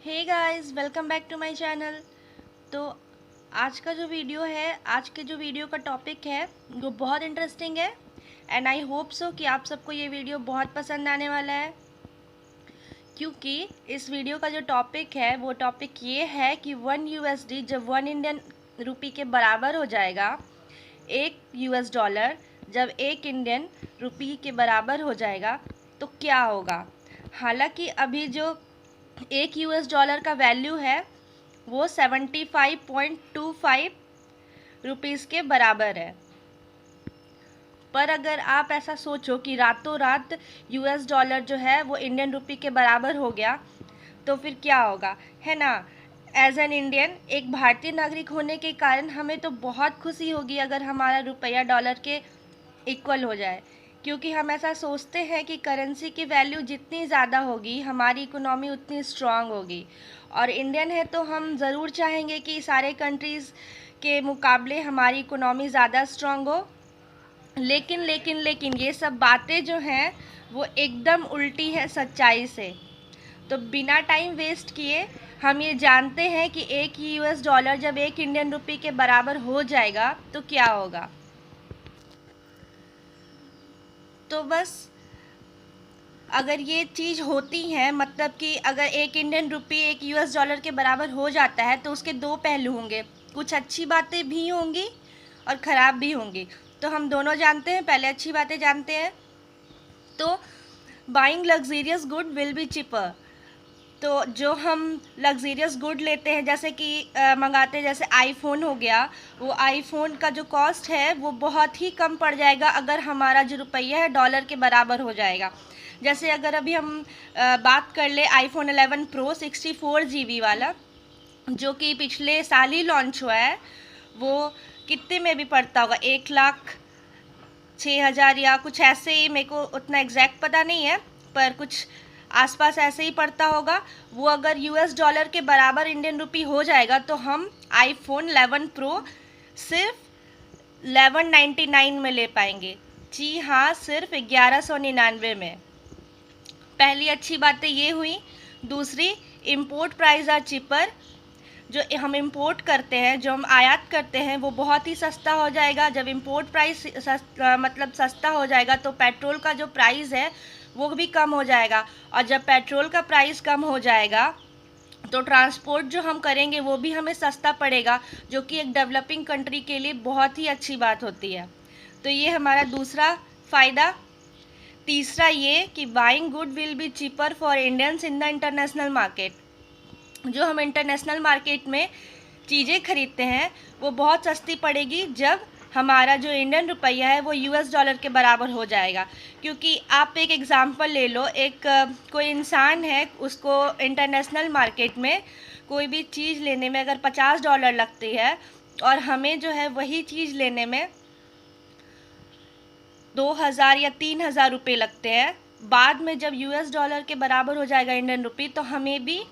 Hey guys, welcome back to my channel. तो आज के जो वीडियो का टॉपिक है वो बहुत इंटरेस्टिंग है एंड आई होप सो कि आप सबको ये वीडियो बहुत पसंद आने वाला है, क्योंकि इस वीडियो का जो टॉपिक है वो टॉपिक ये है कि 1 USD जब 1 इंडियन रुपी के बराबर हो जाएगा, 1 US डॉलर जब 1 इंडियन रुपी के बराबर हो जाएगा तो क्या होगा। हालांकि अभी जो 1 US डॉलर का वैल्यू है वो 75.25 रुपीज़ के बराबर है। पर अगर आप ऐसा सोचो कि रातों रात US डॉलर जो है वो इंडियन रुपी के बराबर हो गया तो फिर क्या होगा, है ना। एज एन इंडियन, एक भारतीय नागरिक होने के कारण हमें तो बहुत खुशी होगी अगर हमारा रुपया डॉलर के इक्वल हो जाए, क्योंकि हम ऐसा सोचते हैं कि करेंसी की वैल्यू जितनी ज़्यादा होगी हमारी इकोनॉमी उतनी स्ट्रांग होगी। और इंडियन है तो हम ज़रूर चाहेंगे कि सारे कंट्रीज़ के मुकाबले हमारी इकोनॉमी ज़्यादा स्ट्रांग हो। लेकिन ये सब बातें जो हैं वो एकदम उल्टी है सच्चाई से। तो बिना टाइम वेस्ट किए हम ये जानते हैं कि 1 US डॉलर जब 1 इंडियन रुपी के बराबर हो जाएगा तो क्या होगा। तो बस अगर ये चीज़ होती है, मतलब कि अगर 1 इंडियन रुपी 1 US डॉलर के बराबर हो जाता है तो उसके दो पहलू होंगे, कुछ अच्छी बातें भी होंगी और ख़राब भी होंगी। तो हम दोनों जानते हैं, पहले अच्छी बातें जानते हैं। तो buying luxurious good will be cheaper. तो जो हम लग्जीरियस गुड लेते हैं, जैसे कि मंगाते हैं, जैसे आईफोन हो गया, वो आईफोन का जो कॉस्ट है वो बहुत ही कम पड़ जाएगा अगर हमारा जो रुपया है डॉलर के बराबर हो जाएगा। जैसे अगर अभी हम बात कर ले आईफोन 11 प्रो 64 GB वाला, जो कि पिछले साल ही लॉन्च हुआ है, वो कितने में भी पड़ता होगा, 1,06,000 या कुछ ऐसे ही, मेरे को उतना एग्जैक्ट पता नहीं है पर कुछ आसपास ऐसे ही पड़ता होगा। वो अगर US डॉलर के बराबर इंडियन रुपी हो जाएगा तो हम आईफोन 11 प्रो सिर्फ 1199 में ले पाएंगे। जी हाँ, सिर्फ 1199 में। पहली अच्छी बातें ये हुई। दूसरी, इम्पोर्ट प्राइस आर चिपर। जो हम इंपोर्ट करते हैं, जो हम आयात करते हैं, वो बहुत ही सस्ता हो जाएगा। जब इंपोर्ट प्राइस मतलब सस्ता हो जाएगा तो पेट्रोल का जो प्राइस है वो भी कम हो जाएगा, और जब पेट्रोल का प्राइस कम हो जाएगा तो ट्रांसपोर्ट जो हम करेंगे वो भी हमें सस्ता पड़ेगा, जो कि एक डेवलपिंग कंट्री के लिए बहुत ही अच्छी बात होती है। तो ये हमारा दूसरा फ़ायदा। तीसरा ये कि buying good will be cheaper for Indians in the international market. जो हम इंटरनेशनल मार्केट में चीज़ें खरीदते हैं वो बहुत सस्ती पड़ेगी जब हमारा जो इंडियन रुपया है वो US डॉलर के बराबर हो जाएगा। क्योंकि आप एक एग्ज़ाम्पल ले लो, एक कोई इंसान है, उसको इंटरनेशनल मार्केट में कोई भी चीज़ लेने में अगर $50 लगती है और हमें जो है वही चीज़ लेने में 2,000 या 3,000 रुपये लगते हैं, बाद में जब US डॉलर के बराबर हो जाएगा इंडियन रुपी तो हमें भी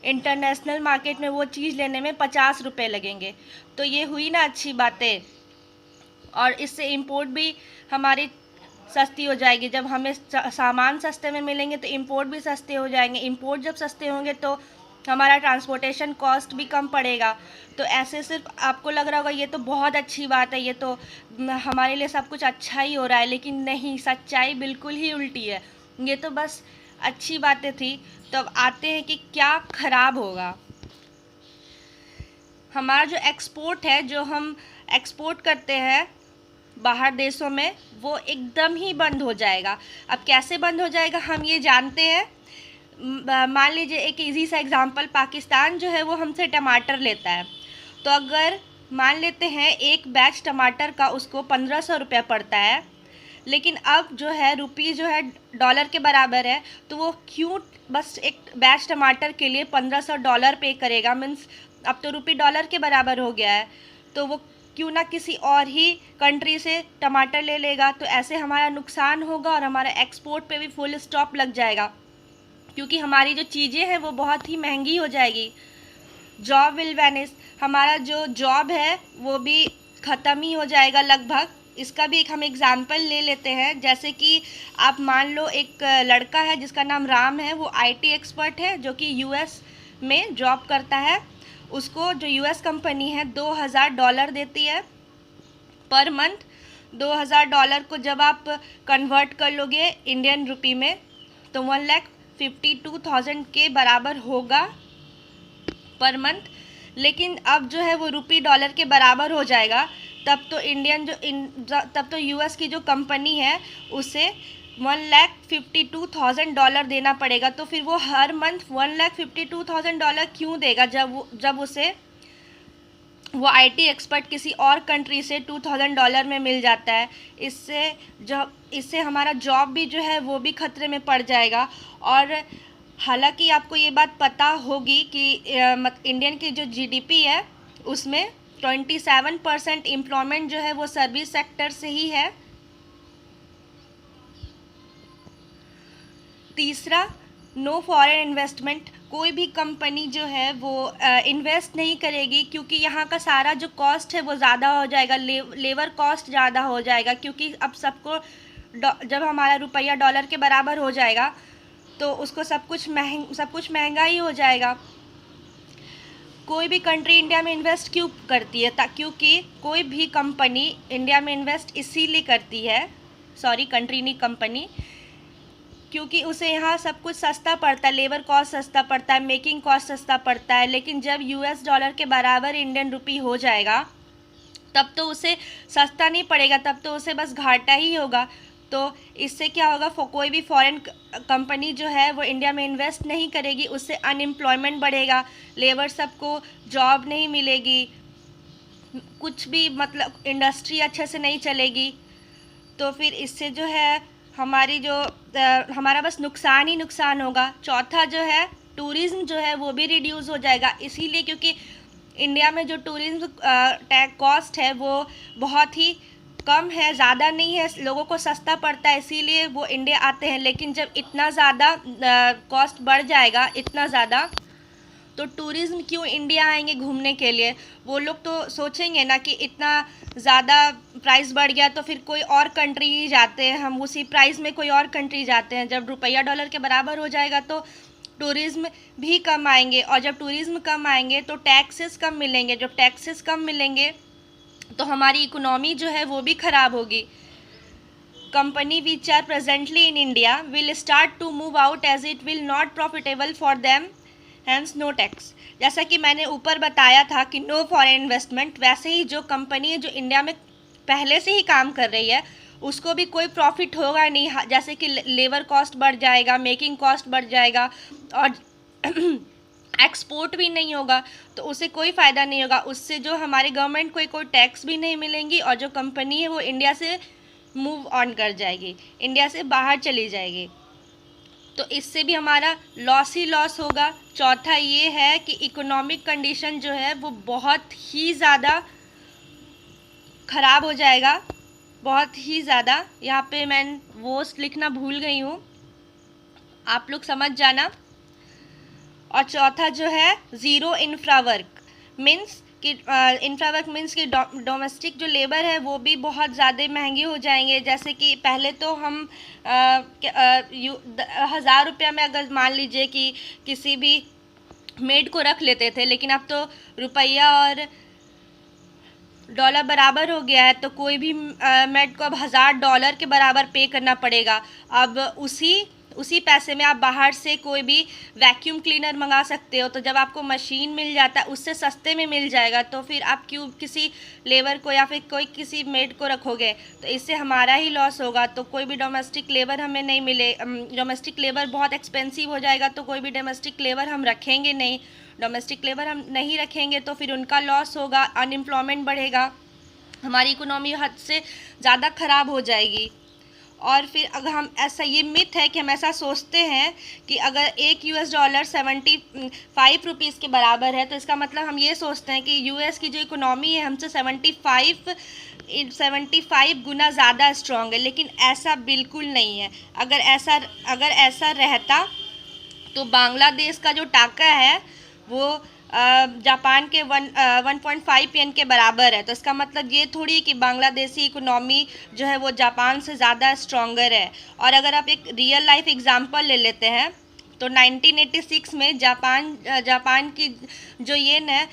इंटरनेशनल मार्केट में वो चीज़ लेने में 50 रुपये लगेंगे। तो ये हुई ना अच्छी बातें। और इससे इंपोर्ट भी हमारी सस्ती हो जाएगी। जब हमें सामान सस्ते में मिलेंगे तो इंपोर्ट भी सस्ते हो जाएंगे। इंपोर्ट जब सस्ते होंगे तो हमारा ट्रांसपोर्टेशन कॉस्ट भी कम पड़ेगा। तो ऐसे सिर्फ आपको लग रहा होगा ये तो बहुत अच्छी बात है, ये तो हमारे लिए सब कुछ अच्छा ही हो रहा है, लेकिन नहीं, सच्चाई बिल्कुल ही उल्टी है। ये तो बस अच्छी बातें थी। तो अब आते हैं कि क्या खराब होगा। हमारा जो एक्सपोर्ट है, जो हम एक्सपोर्ट करते हैं बाहर देशों में, वो एकदम ही बंद हो जाएगा। अब कैसे बंद हो जाएगा हम ये जानते हैं। मान लीजिए एक इजी सा एग्जांपल, पाकिस्तान जो है वो हमसे टमाटर लेता है। तो अगर मान लेते हैं एक बैच टमाटर का उसको 1,500 रुपया पड़ता है, लेकिन अब जो है रुपी जो है डॉलर के बराबर है, तो वो क्यों बस एक बैच टमाटर के लिए $1,500 पे करेगा। मीन्स अब तो रुपी डॉलर के बराबर हो गया है, तो वो क्यों ना किसी और ही कंट्री से टमाटर ले लेगा। तो ऐसे हमारा नुकसान होगा और हमारा एक्सपोर्ट पे भी फुल स्टॉप लग जाएगा, क्योंकि हमारी जो चीज़ें हैं वो बहुत ही महंगी हो जाएगी। Job will vanish. हमारा जो जॉब है वो भी ख़त्म ही हो जाएगा लगभग। इसका भी एक हम एग्ज़ाम्पल ले लेते हैं। जैसे कि आप मान लो एक लड़का है जिसका नाम राम है, वो IT एक्सपर्ट है, जो कि US में जॉब करता है उसको जो यूएस कंपनी है $2000 देती है पर मंथ। $2000 को जब आप कन्वर्ट कर लोगे इंडियन रुपी में तो 1,52,000 के बराबर होगा पर मंथ। लेकिन अब जो है वो रुपी डॉलर के बराबर हो जाएगा, तब तो यूएस की जो कंपनी है उसे $1,52,000 देना पड़ेगा। तो फिर वो हर मंथ $1,52,000 क्यों देगा जब उसे वो आईटी एक्सपर्ट किसी और कंट्री से $2,000 में मिल जाता है। इससे हमारा जॉब भी जो है वो भी खतरे में पड़ जाएगा। और हालांकि आपको ये बात पता होगी कि इंडियन की जो जीडीपी है उसमें 27% एम्प्लॉयमेंट जो है वो सर्विस सेक्टर से ही है। तीसरा, नो फॉरेन इन्वेस्टमेंट। कोई भी कंपनी जो है वो इन्वेस्ट नहीं करेगी क्योंकि यहाँ का सारा जो कॉस्ट है वो ज़्यादा हो जाएगा, लेबर कॉस्ट ज़्यादा हो जाएगा। क्योंकि अब सबको जब हमारा रुपया डॉलर के बराबर हो जाएगा तो उसको सब कुछ महंगा ही हो जाएगा। कोई भी कंट्री इंडिया में इन्वेस्ट क्यों करती है? क्योंकि कोई भी कंपनी इंडिया में इन्वेस्ट इसीलिए करती है, कंट्री नहीं कंपनी, क्योंकि उसे यहाँ सब कुछ सस्ता पड़ता है, लेबर कॉस्ट सस्ता पड़ता है, मेकिंग कॉस्ट सस्ता पड़ता है। लेकिन जब यूएस डॉलर के बराबर इंडियन रुपी हो जाएगा तब तो उसे सस्ता नहीं पड़ेगा, तब तो उसे बस घाटा ही होगा। तो इससे क्या होगा, कोई भी फॉरेन कंपनी जो है वो इंडिया में इन्वेस्ट नहीं करेगी, उससे अनएम्प्लॉयमेंट बढ़ेगा, लेबर सबको जॉब नहीं मिलेगी, कुछ भी मतलब इंडस्ट्री अच्छे से नहीं चलेगी। तो फिर इससे जो है हमारा बस नुकसान ही नुकसान होगा। चौथा जो है टूरिज़्म जो है वो भी रिड्यूस हो जाएगा, इसीलिए क्योंकि इंडिया में जो टूरिज़्म कॉस्ट है वो बहुत ही कम है, ज़्यादा नहीं है, लोगों को सस्ता पड़ता है, इसीलिए वो इंडिया आते हैं। लेकिन जब इतना ज़्यादा कॉस्ट बढ़ जाएगा, इतना ज़्यादा, तो टूरिज़्म क्यों इंडिया आएंगे घूमने के लिए? वो लोग तो सोचेंगे ना कि इतना ज़्यादा प्राइस बढ़ गया तो फिर कोई और कंट्री ही जाते हैं, हम उसी प्राइस में कोई और कंट्री जाते हैं। जब रुपया डॉलर के बराबर हो जाएगा तो टूरिज़्म भी कम आएंगे, और जब टूरिज़्म कम आएंगे तो टैक्सेस कम मिलेंगे। जब टैक्सेस कम मिलेंगे तो हमारी इकोनॉमी जो है वो भी ख़राब होगी। Company which are presently in India will start to move out as it will not profitable for them, hence no tax. जैसा कि मैंने ऊपर बताया था कि नो फॉरेन इन्वेस्टमेंट, वैसे ही जो कंपनी है जो इंडिया में पहले से ही काम कर रही है उसको भी कोई प्रॉफिट होगा नहीं। जैसे कि लेबर कॉस्ट बढ़ जाएगा, मेकिंग कॉस्ट बढ़ जाएगा, और एक्सपोर्ट भी नहीं होगा, तो उसे कोई फ़ायदा नहीं होगा। उससे जो हमारे गवर्नमेंट को कोई टैक्स भी नहीं मिलेंगी, और जो कंपनी है वो इंडिया से मूव ऑन कर जाएगी, इंडिया से बाहर चली जाएगी। तो इससे भी हमारा लॉस ही लॉस होगा। चौथा ये है कि इकोनॉमिक कंडीशन जो है वो बहुत ही ज़्यादा ख़राब हो जाएगा, बहुत ही ज़्यादा। यहाँ पे मैं वो लिखना भूल गई हूँ, आप लोग समझ जाना। और चौथा जो है ज़ीरो इंफ्रावर्क मीन्स कि इंफ्रावर्क मीन्स कि डोमेस्टिक जो लेबर है वो भी बहुत ज़्यादा महंगे हो जाएंगे। जैसे कि पहले तो हम 1000 रुपया में अगर मान लीजिए कि किसी भी मेड को रख लेते थे, लेकिन अब तो रुपया और डॉलर बराबर हो गया है, तो कोई भी मेड को अब $1000 के बराबर पे करना पड़ेगा। अब उसी पैसे में आप बाहर से कोई भी वैक्यूम क्लीनर मंगा सकते हो। तो जब आपको मशीन मिल जाता है उससे सस्ते में मिल जाएगा, तो फिर आप क्यों किसी लेबर को या फिर किसी मेड को रखोगे? तो इससे हमारा ही लॉस होगा। तो कोई भी डोमेस्टिक लेबर हमें नहीं मिले, डोमेस्टिक लेबर बहुत एक्सपेंसिव हो जाएगा, तो कोई भी डोमेस्टिक लेबर हम रखेंगे नहीं। डोमेस्टिक लेबर हम नहीं रखेंगे तो फिर उनका लॉस होगा, अनएम्प्लॉयमेंट बढ़ेगा, हमारी इकोनॉमी हद से ज़्यादा ख़राब हो जाएगी। और फिर अगर हम ऐसा, ये मिथ है कि हम ऐसा सोचते हैं कि अगर $1 75 रुपीज़ के बराबर है, तो इसका मतलब हम ये सोचते हैं कि यूएस की जो इकोनॉमी है हमसे 75 गुना ज़्यादा स्ट्रॉन्ग है, लेकिन ऐसा बिल्कुल नहीं है। अगर ऐसा रहता तो बांग्लादेश का जो टाका है वो जापान के 1.5 येन के बराबर है। तो इसका मतलब ये थोड़ी कि बांग्लादेशी इकोनॉमी जो है वो जापान से ज़्यादा स्ट्रॉन्गर है। और अगर आप एक रियल लाइफ एग्जांपल ले लेते हैं तो 1986 में जापान की जो येन है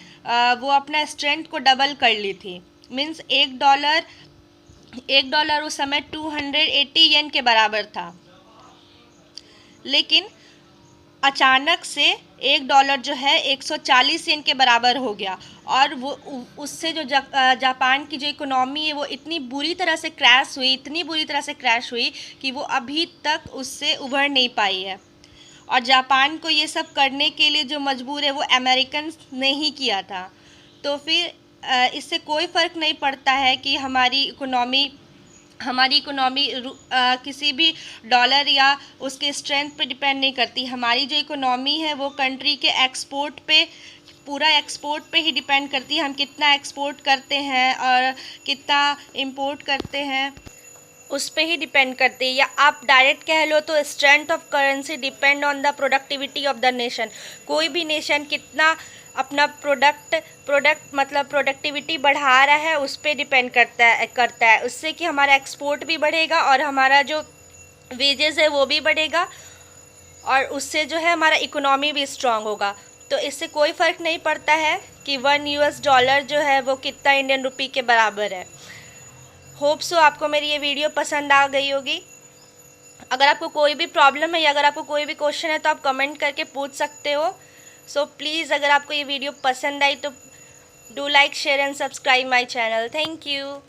वो अपना स्ट्रेंथ को डबल कर ली थी। मीन्स $1 उस समय 280 येन के बराबर था। लेकिन अचानक से $1 जो है 140 येन के बराबर हो गया, और वो उससे जो जापान की जो इकोनॉमी है वो इतनी बुरी तरह से क्रैश हुई कि वो अभी तक उससे उभर नहीं पाई है। और जापान को ये सब करने के लिए जो मजबूर है वो अमेरिकन ने ही किया था। तो फिर इससे कोई फ़र्क नहीं पड़ता है कि हमारी इकोनॉमी किसी भी डॉलर या उसके स्ट्रेंथ पे डिपेंड नहीं करती। हमारी जो इकोनॉमी है वो कंट्री के पूरा एक्सपोर्ट पे ही डिपेंड करती है। हम कितना एक्सपोर्ट करते हैं और कितना इंपोर्ट करते हैं उस पे ही डिपेंड करती है। या आप डायरेक्ट कह लो तो strength of currency depend on the productivity of the nation. कोई भी नेशन कितना अपना प्रोडक्टिविटी बढ़ा रहा है उस पर डिपेंड करता है। उससे कि हमारा एक्सपोर्ट भी बढ़ेगा और हमारा जो वेजेस है वो भी बढ़ेगा, और उससे जो है हमारा इकोनॉमी भी स्ट्रांग होगा। तो इससे कोई फ़र्क नहीं पड़ता है कि $1 जो है वो कितना इंडियन रुपी के बराबर है। होप सो आपको मेरी ये वीडियो पसंद आ गई होगी। अगर आपको कोई भी प्रॉब्लम है या अगर आपको कोई भी क्वेश्चन है तो आप कमेंट करके पूछ सकते हो। सो प्लीज़, अगर आपको ये वीडियो पसंद आई तो do like, share and subscribe my channel. Thank you.